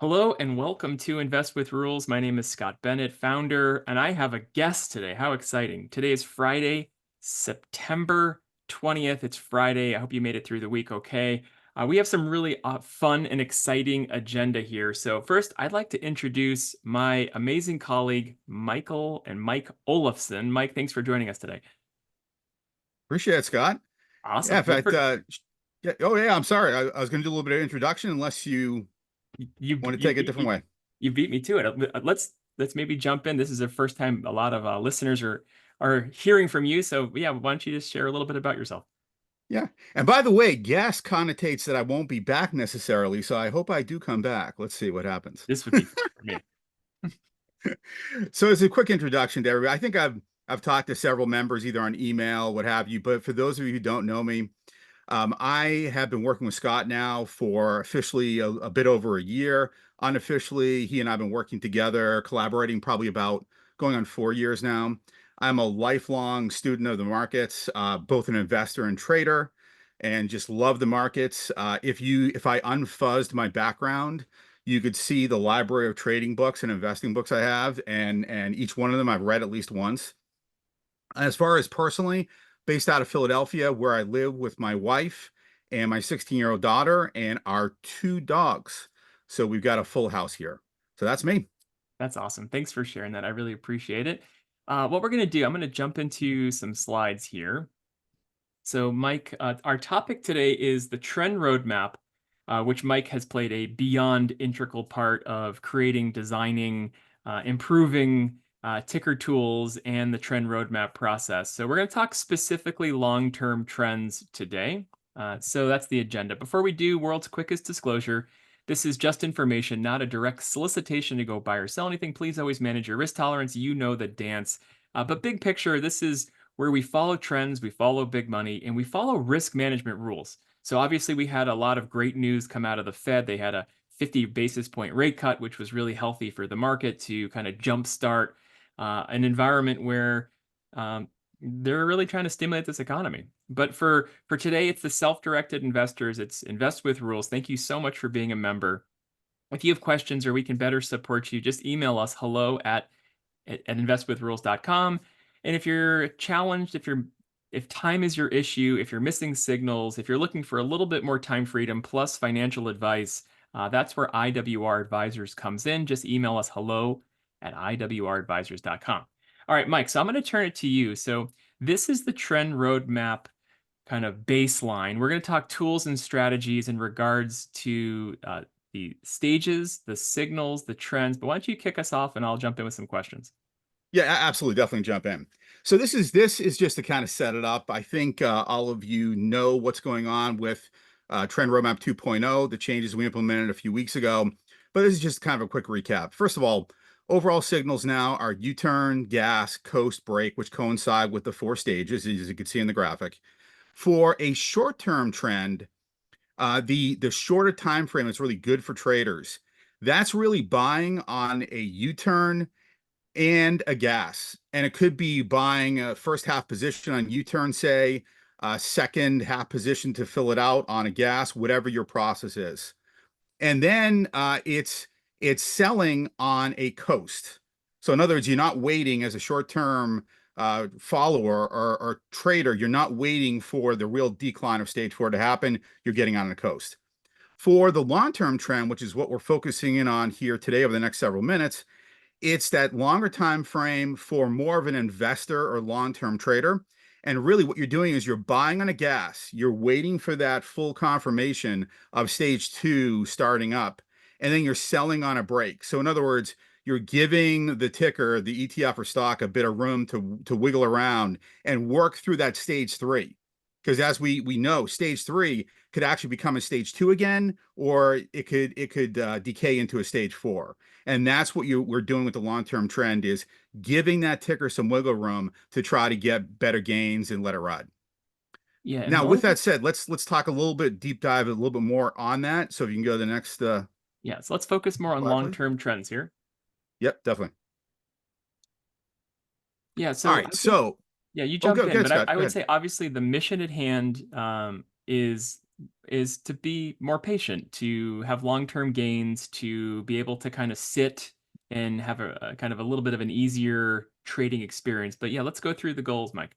Hello and welcome to Invest with Rules. My name is Scott Bennett, founder, and I have a guest today. How exciting! Today is Friday, September 20th. It's Friday. I hope you made it through the week okay. We have some really fun and exciting agenda here. So, first, I'd like to introduce my amazing colleague, Mike Olafson. Mike, thanks for joining us today. Appreciate it, Scott. Yeah, Awesome. in fact, yeah, oh yeah, I'm sorry. I was going to do a little bit of introduction unless you You want to you take it a beat different me. way. You beat me to it. Let's maybe jump in. This is the first time a lot of listeners are hearing from you. So yeah, why don't you just share a little bit about yourself? Yeah. And by the way, gas connotates that I won't be back necessarily, so I hope I do come back. Let's see what happens. This would be fun for me. So as a quick introduction to everybody, I think I've talked to several members either on email, what have you, but for those of you who don't know me, I have been working with Scott now for officially a bit over a year. Unofficially, he and I have been working together, collaborating probably about going on 4 years now. I'm a lifelong student of the markets, both an investor and trader, and just love the markets. If I unfuzzed my background, you could see the library of trading books and investing books I have, and each one of them I've read at least once. As far as personally, based out of Philadelphia, where I live with my wife and my 16-year-old daughter and our two dogs. So we've got a full house here. So that's me. That's awesome. Thanks for sharing that. I really appreciate it. What we're gonna do, I'm gonna jump into some slides here. So, Mike, our topic today is the trend roadmap, which Mike has played a beyond integral part of creating, designing, improving ticker tools and the trend roadmap process. So, we're going to talk specifically long term trends today. So, that's the agenda. Before we do, world's quickest disclosure. This is just information, not a direct solicitation to go buy or sell anything. Please always manage your risk tolerance. You know the dance. But big picture, this is where we follow trends, we follow big money, and we follow risk management rules. So obviously, we had a lot of great news come out of the Fed. They had a 50 basis point rate cut, which was really healthy for the market to kind of jumpstart an environment where they're really trying to stimulate this economy. But for today, it's the self-directed investors. It's Invest with Rules. Thank you so much for being a member. If you have questions or we can better support you, just email us hello at investwithrules.com. And if you're challenged, if time is your issue, if you're missing signals, if you're looking for a little bit more time freedom plus financial advice, that's where IWR Advisors comes in. Just email us hello at iwradvisors.com. All right, Mike, so I'm going to turn it to you. So this is the trend roadmap kind of baseline. We're going to talk tools and strategies in regards to the stages, the signals, the trends. But why don't you kick us off and I'll jump in with some questions. Yeah, absolutely. Definitely jump in. So this is just to kind of set it up. I think all of you know what's going on with Trend Roadmap 2.0, the changes we implemented a few weeks ago. But this is just kind of a quick recap. First of all, overall signals now are U-turn, gas, coast, brake, which coincide with the four stages, as you can see in the graphic. For a short-term trend, the shorter time frame is really good for traders. That's really buying on a U-turn and a gas. And it could be buying a first half position on U-turn, say, a second half position to fill it out on a gas, whatever your process is. And then it's selling on a coast. So in other words, you're not waiting as a short-term follower or trader. You're not waiting for the real decline of stage four to happen. You're getting on a coast. For the long-term trend, which is what we're focusing in on here today over the next several minutes, it's that longer time frame for more of an investor or long-term trader. And really what you're doing is you're buying on a gas. You're waiting for that full confirmation of stage two starting up, and then you're selling on a break. So in other words, you're giving the ticker, the ETF or stock, a bit of room to wiggle around and work through that stage three. Because as we know, stage three could actually become a stage two again, or it could decay into a stage four. And that's what we're doing with the long-term trend is giving that ticker some wiggle room to try to get better gains and let it ride. Yeah, and Now, one with of the that said, let's talk a little bit deep dive a little bit more on that. So if you can go to the next yeah, so let's focus more on slide, please. long-term trends here. Yep, definitely. Yeah, All so right. I think So, yeah, you oh, jump go in, ahead, but Scott. I Go would ahead. say obviously the mission at hand is is to be more patient, to have long-term gains, to be able to kind of sit and have a kind of a little bit of an easier trading experience. But yeah, let's go through the goals, Mike.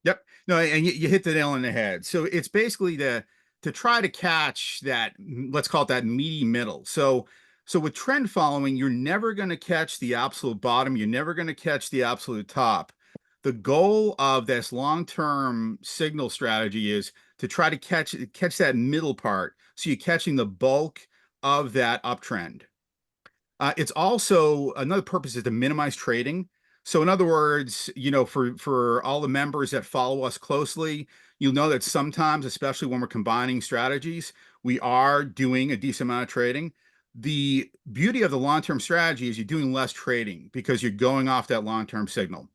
Yep. No, and you hit the nail on the head. So it's basically to try to catch that, let's call it that meaty middle. So with trend following, you're never going to catch the absolute bottom. You're never going to catch the absolute top. The goal of this long-term signal strategy is to try to catch that middle part. So you're catching the bulk of that uptrend. It's also another purpose is to minimize trading. So in other words, for all the members that follow us closely, you'll know that sometimes, especially when we're combining strategies, we are doing a decent amount of trading. The beauty of the long-term strategy is you're doing less trading because you're going off that long-term signal.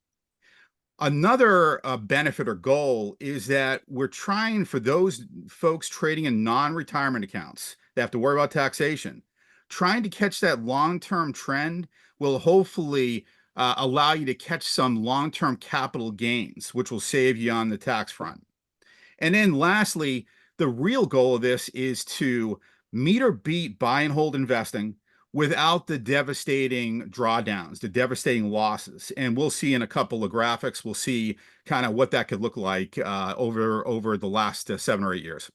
Another benefit or goal is that we're trying for those folks trading in non-retirement accounts. They have to worry about taxation. Trying to catch that long-term trend will hopefully allow you to catch some long-term capital gains, which will save you on the tax front. And then lastly, the real goal of this is to meet or beat buy and hold investing without the devastating drawdowns, the devastating losses. And we'll see in a couple of graphics, we'll see kind of what that could look like over the last 7 or 8 years.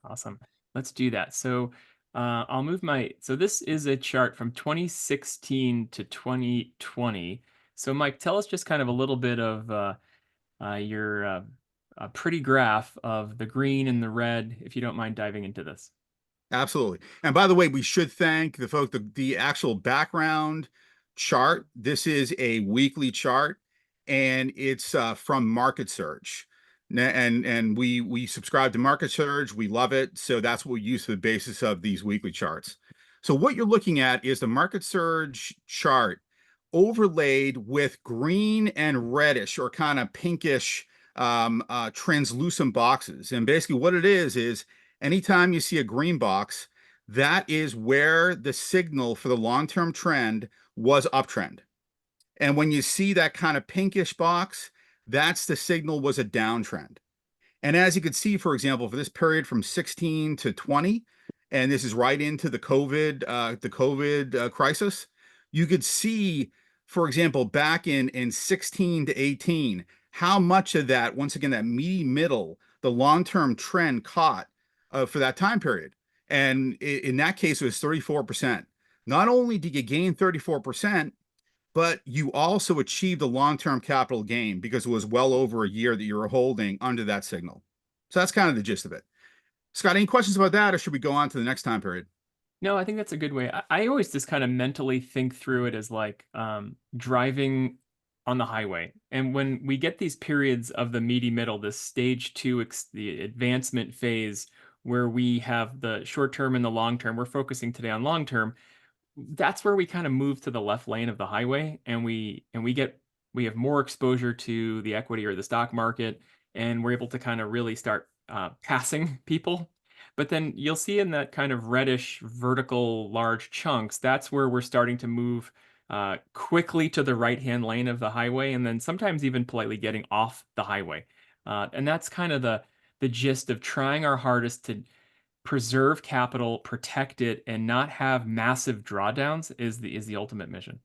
Awesome. Let's do that. So I'll move so this is a chart from 2016 to 2020. So Mike, tell us just kind of a little bit of your a pretty graph of the green and the red, if you don't mind diving into this. Absolutely. And by the way, we should thank the folks, the actual background chart. This is a weekly chart and it's from Market Surge. And we subscribe to Market Surge. We love it. So that's what we use for the basis of these weekly charts. So what you're looking at is the Market Surge chart overlaid with green and reddish or kind of pinkish translucent boxes. And basically what it is anytime you see a green box, that is where the signal for the long-term trend was uptrend. And when you see that kind of pinkish box, that's the signal was a downtrend. And as you could see, for example, for this period from 16 to 20, and this is right into the COVID crisis, you could see, for example, back in 16 to 18, how much of that, once again, that meaty middle, the long-term trend caught for that time period. And in that case, it was 34%. Not only did you gain 34%, but you also achieved a long-term capital gain because it was well over a year that you were holding under that signal. So that's kind of the gist of it. Scott, any questions about that, or should we go on to the next time period? No, I think that's a good way. I always just kind of mentally think through it as like driving on the highway. And when we get these periods of the meaty middle, this stage two, the advancement phase, where we have the short term and the long term, we're focusing today on long term. That's where we kind of move to the left lane of the highway, and we have more exposure to the equity or the stock market, and we're able to kind of really start passing people. But then you'll see in that kind of reddish vertical large chunks, that's where we're starting to move quickly to the right hand lane of the highway, and then sometimes even politely getting off the highway. And that's kind of the gist of trying our hardest to preserve capital, protect it, and not have massive drawdowns is the ultimate mission.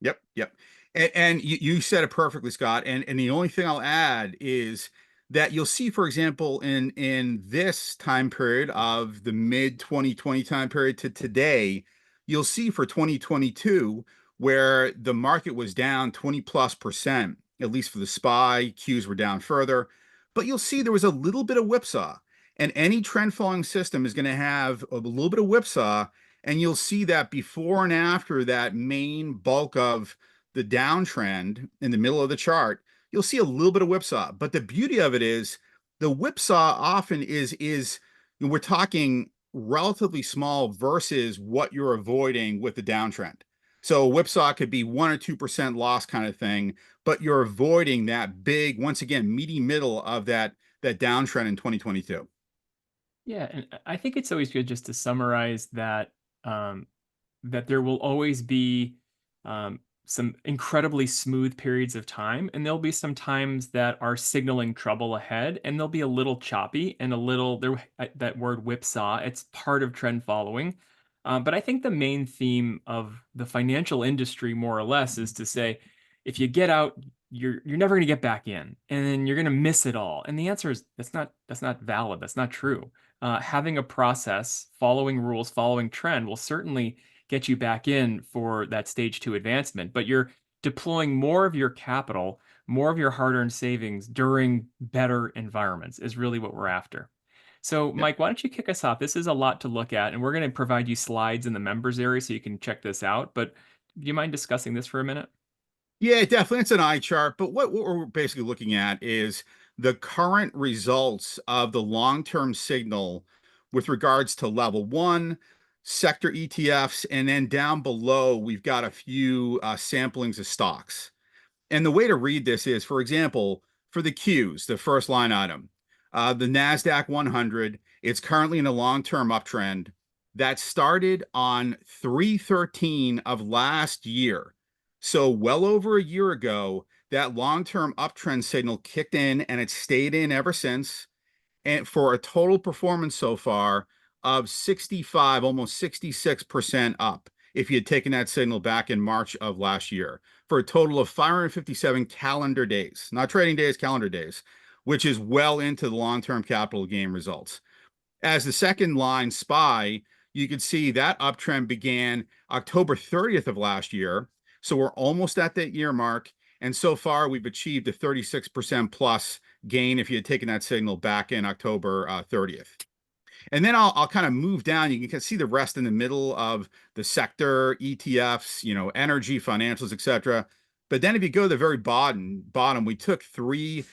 Yep, yep. And you said it perfectly, Scott. And the only thing I'll add is that you'll see, for example, in this time period of the mid 2020 time period to today, you'll see for 2022 where the market was down 20+%, at least for the SPY, Qs were down further. But you'll see there was a little bit of whipsaw. And any trend following system is going to have a little bit of whipsaw, and you'll see that before and after that main bulk of the downtrend in the middle of the chart, you'll see a little bit of whipsaw. But the beauty of it is the whipsaw often is we're talking relatively small versus what you're avoiding with the downtrend. So whipsaw could be 1 or 2% loss kind of thing, but you're avoiding that big, once again, meaty middle of that downtrend in 2022. Yeah, and I think it's always good just to summarize that that there will always be um, some incredibly smooth periods of time, and there'll be some times that are signaling trouble ahead, and they'll be a little choppy and a little there. That word whipsaw. It's part of trend following, but I think the main theme of the financial industry, more or less, is to say, if you get out, you're never going to get back in, and then you're going to miss it all. And the answer is that's not valid. That's not true. Having a process, following rules, following trend will certainly get you back in for that stage two advancement, but you're deploying more of your capital, more of your hard-earned savings during better environments is really what we're after. So, Yep. Mike, why don't you kick us off? This is a lot to look at, and we're going to provide you slides in the members area so you can check this out. But do you mind discussing this for a minute? Yeah, definitely. It's an eye chart, but what we're basically looking at is the current results of the long-term signal with regards to level one, sector ETFs, and then down below, we've got a few samplings of stocks. And the way to read this is, for example, for the Qs, the first line item, the NASDAQ 100, it's currently in a long-term uptrend that started on 3/13 of last year. So well over a year ago, that long-term uptrend signal kicked in and it's stayed in ever since. And for a total performance so far of 65, almost 66% up if you had taken that signal back in March of last year for a total of 557 calendar days, not trading days, calendar days, which is well into the long-term capital gain results. As the second line SPY, you could see that uptrend began October 30th of last year. So we're almost at that year mark. And so far, we've achieved a 36% plus gain if you had taken that signal back in October 30th. And then I'll kind of move down. You can see the rest in the middle of the sector, ETFs, energy, financials, etc. But then if you go to the very bottom, we took three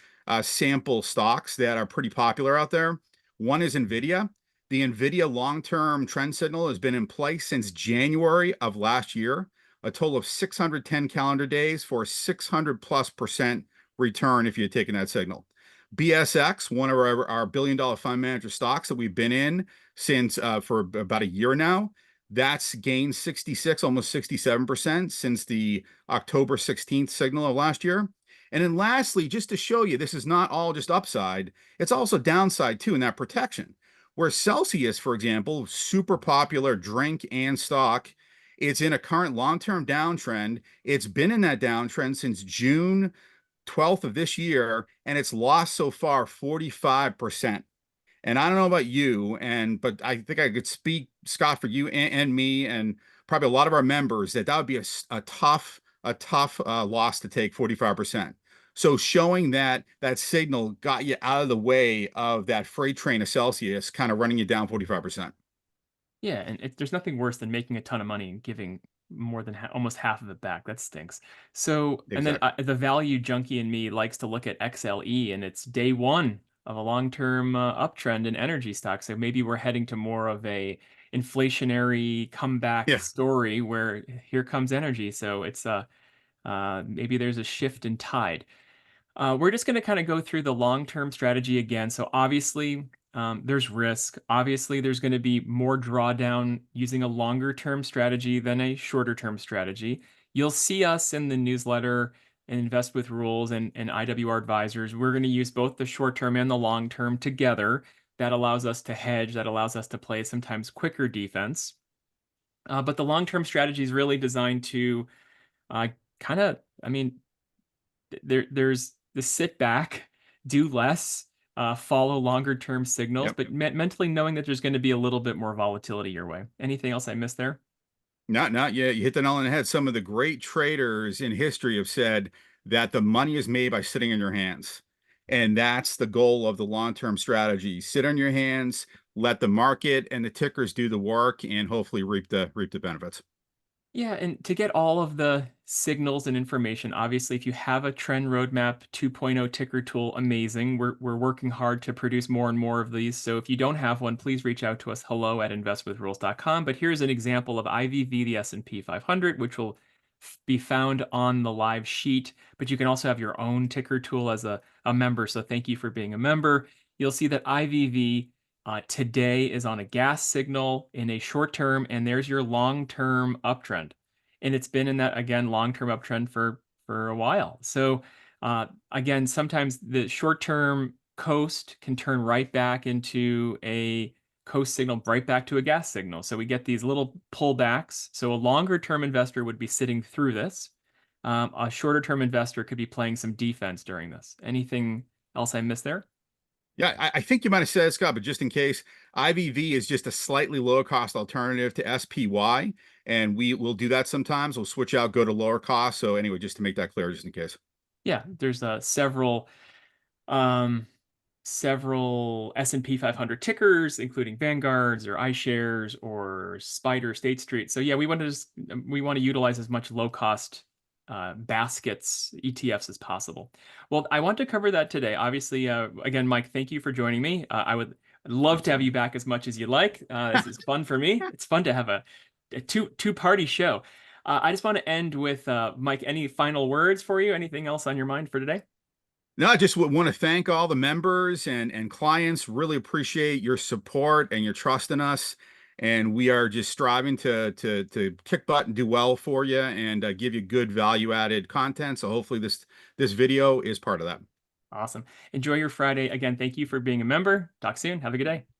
sample stocks that are pretty popular out there. One is NVIDIA. The NVIDIA long-term trend signal has been in place since January of last year, a total of 610 calendar days for 600+% return if you had taken that signal. BSX, one of our billion-dollar fund manager stocks that we've been in since for about a year now, that's gained 66, almost 67% since the October 16th signal of last year. And then lastly, just to show you, this is not all just upside, it's also downside too in that protection. Where Celsius, for example, super popular drink and stock, it's in a current long-term downtrend. It's been in that downtrend since June 12th of this year, and it's lost so far 45%. And I don't know about you, but I think I could speak, Scott, for you and me, and probably a lot of our members, that would be a tough loss to take 45%. So showing that that signal got you out of the way of that freight train of Celsius, kind of running you down 45%. Yeah, and there's nothing worse than making a ton of money and giving more than almost half of it back. That stinks. So, and then Exactly. the value junkie in me likes to look at XLE, and it's day one of a long-term uptrend in energy stocks. So maybe we're heading to more of a inflationary comeback Yeah. story where here comes energy. So it's maybe there's a shift in tide. We're just going to kind of go through the long-term strategy again. So obviously, there's risk. Obviously, there's going to be more drawdown using a longer-term strategy than a shorter-term strategy. You'll see us in the newsletter and Invest with Rules and IWR Advisors. We're going to use both the short-term and the long-term together. That allows us to hedge. That allows us to play sometimes quicker defense. But the long-term strategy is really designed to uh, kind of, I mean, there's the sit back, do less, follow longer term signals, Yep. but mentally knowing that there's going to be a little bit more volatility your way. Anything else I missed there? Not yet. You hit the nail on the head. Some of the great traders in history have said that the money is made by sitting in your hands. And that's the goal of the long-term strategy. Sit on your hands, let the market and the tickers do the work, and hopefully reap the benefits. Yeah, and to get all of the signals and information, obviously, if you have a Trend Roadmap 2.0 ticker tool, amazing. We're working hard to produce more and more of these. So if you don't have one, please reach out to us, hello@investwithrules.com. But here's an example of IVV, the S&P 500, which will be found on the live sheet. But you can also have your own ticker tool as a member. So thank you for being a member. You'll see that IVV today is on a gas signal in a short term, and there's your long term uptrend. and it's been in that, again, long-term uptrend for a while. So, again, sometimes the short-term coast can turn right back into a coast signal, right back to a gas signal. So we get these little pullbacks. So a longer-term investor would be sitting through this. A shorter-term investor could be playing some defense during this. Anything else I missed there? Yeah, I think you might have said it, Scott, but just in case, IVV is just a slightly lower cost alternative to SPY, and we will do that sometimes. We'll switch out, go to lower cost. So anyway, just to make that clear, just in case. Yeah, there's um, several S&P 500 tickers, including Vanguards or iShares or Spider State Street. So yeah, we want to utilize as much low cost baskets, ETFs as possible. Well, I want to cover that today. Obviously, again, Mike, thank you for joining me. I would love to have you back as much as you like. This is fun for me. It's fun to have a two party show. I just want to end with Mike. Any final words for you? Anything else on your mind for today? No, I just want to thank all the members and clients. Really appreciate your support and your trust in us. And we are just striving to kick butt and do well for you and give you good value added content. So hopefully this video is part of that. Awesome. Enjoy your Friday. Again, thank you for being a member. Talk soon. Have a good day.